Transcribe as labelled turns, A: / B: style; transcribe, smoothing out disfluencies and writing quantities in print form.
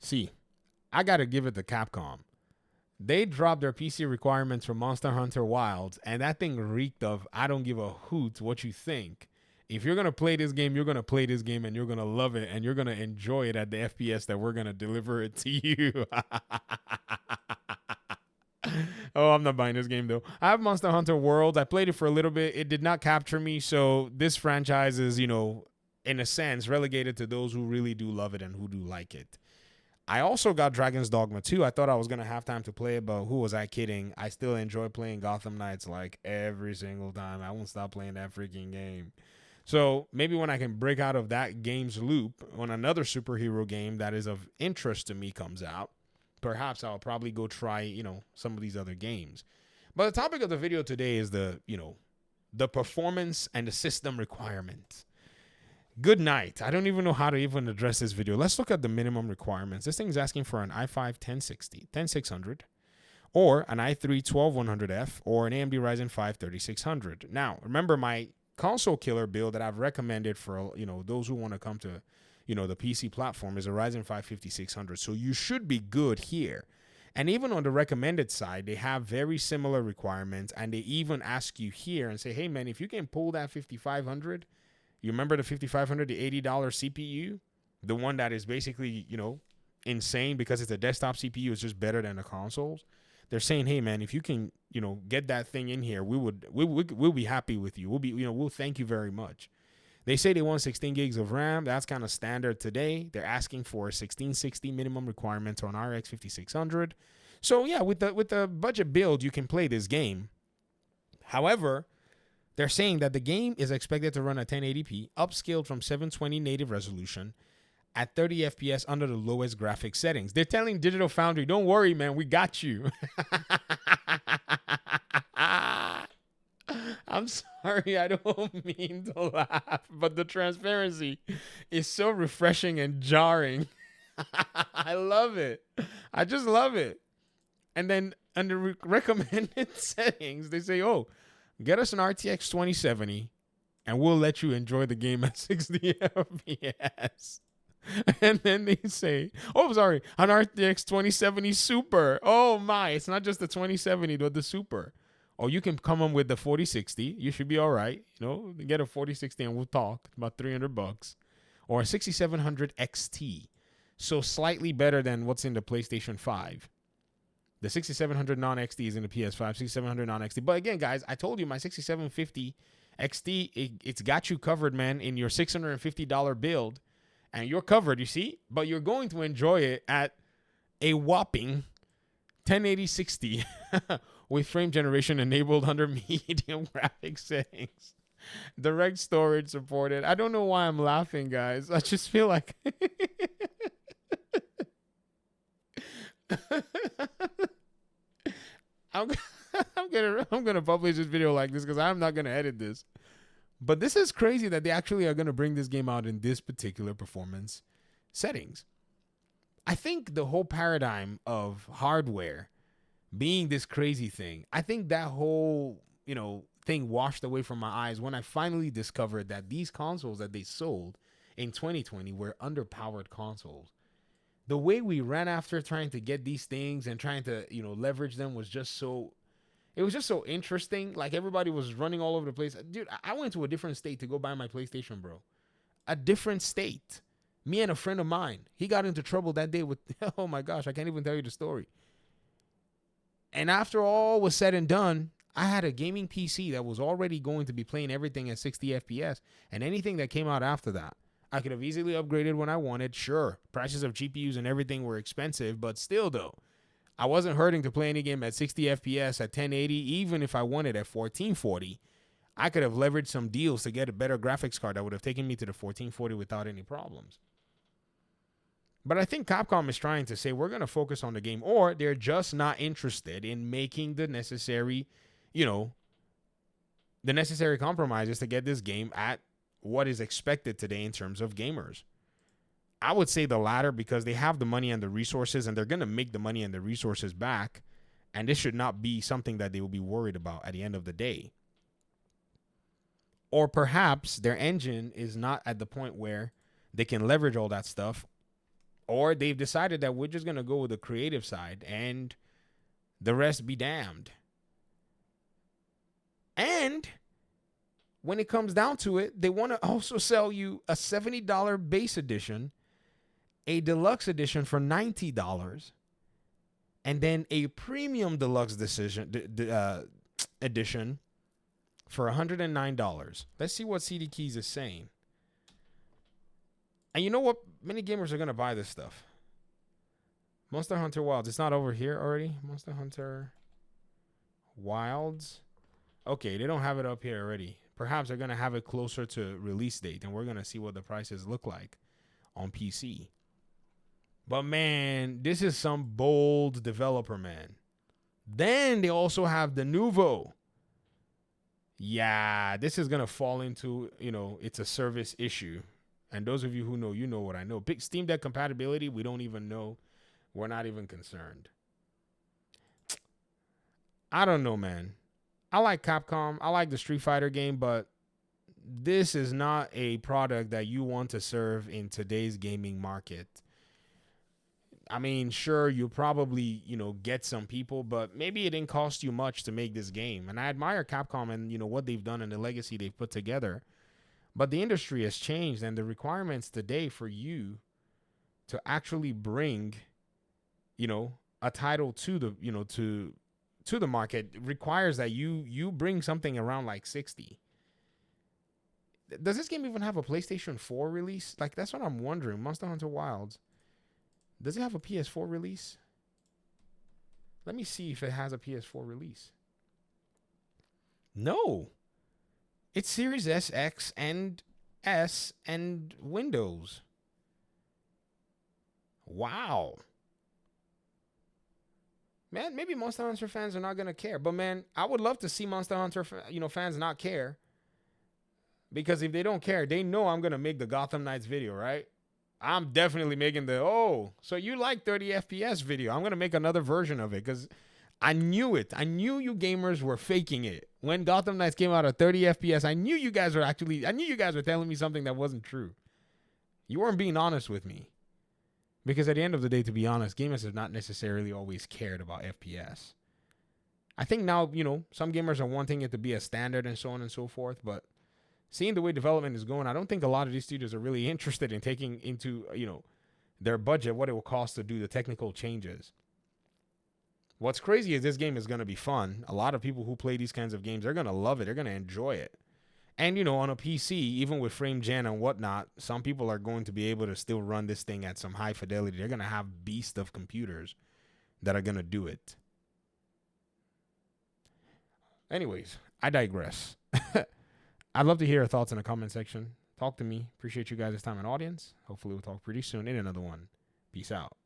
A: See, I got to give it to Capcom. They dropped their PC requirements for Monster Hunter Wilds, and that thing reeked of I don't give a hoot what you think. If you're gonna play this game, you're gonna play this game and you're gonna love it and you're gonna enjoy it at the FPS that we're gonna deliver it to you. Oh, I'm not buying this game though. I have Monster Hunter World. I played it for a little bit. It did not capture me, so this franchise is, in a sense, relegated to those who really do love it and who do like it. I also got Dragon's Dogma 2. I thought I was going to have time to play it, but who was I kidding? I still enjoy playing Gotham Knights like every single time. I won't stop playing that freaking game. So maybe when I can break out of that game's loop, when another superhero game that is of interest to me comes out, perhaps I'll probably go try, some of these other games. But the topic of the video today is the performance and the system requirements. Good night. I don't even know how to even address this video. Let's look at the minimum requirements. This thing's asking for an i5 10600 or an i3 12100F or an AMD Ryzen 5 3600. Now, remember my console killer build that I've recommended for, those who want to come to, the PC platform is a Ryzen 5 5600. So you should be good here. And even on the recommended side, they have very similar requirements. And they even ask you here and say, hey, man, if you can pull that 5500, you remember the 5500, the $80 CPU? The one that is basically, insane because it's a desktop CPU. It's just better than the consoles. They're saying, hey, man, if you can, get that thing in here, we'll be happy with you. We'll thank you very much. They say they want 16 gigs of RAM. That's kind of standard today. They're asking for 1660 minimum requirements on RX 5600. So, yeah, with the budget build, you can play this game. However, they're saying that the game is expected to run at 1080p, upscaled from 720 native resolution at 30 FPS under the lowest graphics settings. They're telling Digital Foundry, don't worry, man, we got you. I'm sorry, I don't mean to laugh, but the transparency is so refreshing and jarring. I love it. I just love it. And then under recommended settings, they say, oh, get us an RTX 2070 and we'll let you enjoy the game at 60 FPS. And then they say, oh, sorry, an RTX 2070 Super. Oh, my. It's not just the 2070, but the Super. Or you can come on with the 4060. You should be all right. Get a 4060 and we'll talk. About $300. Or a 6700 XT. So slightly better than what's in the PlayStation 5. The 6700 non-XT is in the PS5, 6700 non-XT. But again, guys, I told you my 6750 XT, it's got you covered, man, in your $650 build. And you're covered, you see? But you're going to enjoy it at a whopping 1080-60 with frame generation enabled under medium graphics settings. Direct storage supported. I don't know why I'm laughing, guys. I just feel like... I'm gonna publish this video like this because I'm not gonna edit this. But this is crazy that they actually are gonna bring this game out in this particular performance settings. I think the whole paradigm of hardware being this crazy thing, I think that whole thing washed away from my eyes when I finally discovered that these consoles that they sold in 2020 were underpowered consoles. The way we ran after trying to get these things and trying to, leverage them was just so, it was just so interesting. Like everybody was running all over the place. Dude, I went to a different state to go buy my PlayStation, bro. A different state. Me and a friend of mine, he got into trouble that day with, oh my gosh, I can't even tell you the story. And after all was said and done, I had a gaming PC that was already going to be playing everything at 60 FPS. And anything that came out after that, I could have easily upgraded when I wanted. Sure, prices of GPUs and everything were expensive, but still, though, I wasn't hurting to play any game at 60 FPS at 1080, even if I wanted at 1440. I could have leveraged some deals to get a better graphics card that would have taken me to the 1440 without any problems. But I think Capcom is trying to say we're going to focus on the game, or they're just not interested in making the necessary, the necessary compromises to get this game at what is expected today in terms of gamers. I would say the latter because they have the money and the resources, and they're going to make the money and the resources back, and this should not be something that they will be worried about at the end of the day. Or perhaps their engine is not at the point where they can leverage all that stuff Or they've decided that we're just going to go with the creative side and the rest be damned. And when it comes down to it, they want to also sell you a $70 base edition, a deluxe edition for $90, and then a premium deluxe edition for $109. Let's see what CD Keys is saying. And you know what? Many gamers are going to buy this stuff. Monster Hunter Wilds. It's not over here already. Monster Hunter Wilds. Okay, they don't have it up here already. Perhaps they're going to have it closer to release date, and we're going to see what the prices look like on PC. But, man, this is some bold developer, man. Then they also have the Nuvo. Yeah, this is going to fall into, it's a service issue. And those of you who know, you know what I know. Big Steam Deck compatibility, we don't even know. We're not even concerned. I don't know, man. I like Capcom. I like the Street Fighter game, but this is not a product that you want to serve in today's gaming market. I mean, sure, you'll probably, get some people, but maybe it didn't cost you much to make this game. And I admire Capcom and, what they've done and the legacy they've put together. But the industry has changed, and the requirements today for you to actually bring, a title to the, to the market requires that you bring something around like 60. Does this game even have a PlayStation 4 release? Like, that's what I'm wondering. Monster Hunter Wilds. Does it have a PS4 release? Let me see if it has a PS4 release. No. It's Series S, X, and S, and Windows. Wow. Man, maybe Monster Hunter fans are not going to care. But, man, I would love to see Monster Hunter fans not care. Because if they don't care, they know I'm going to make the Gotham Knights video, right? I'm definitely making the, so you like 30 FPS video. I'm going to make another version of it because I knew it. I knew you gamers were faking it. When Gotham Knights came out at 30 FPS, I knew you guys were telling me something that wasn't true. You weren't being honest with me. Because at the end of the day, to be honest, gamers have not necessarily always cared about FPS. I think now, some gamers are wanting it to be a standard and so on and so forth, but seeing the way development is going, I don't think a lot of these studios are really interested in taking into, their budget, what it will cost to do the technical changes. What's crazy is this game is going to be fun. A lot of people who play these kinds of games, they're going to love it. They're going to enjoy it. And, on a PC, even with frame gen and whatnot, some people are going to be able to still run this thing at some high fidelity. They're going to have beast of computers that are going to do it. Anyways, I digress. I'd love to hear your thoughts in the comment section. Talk to me. Appreciate you guys' time and audience. Hopefully we'll talk pretty soon in another one. Peace out.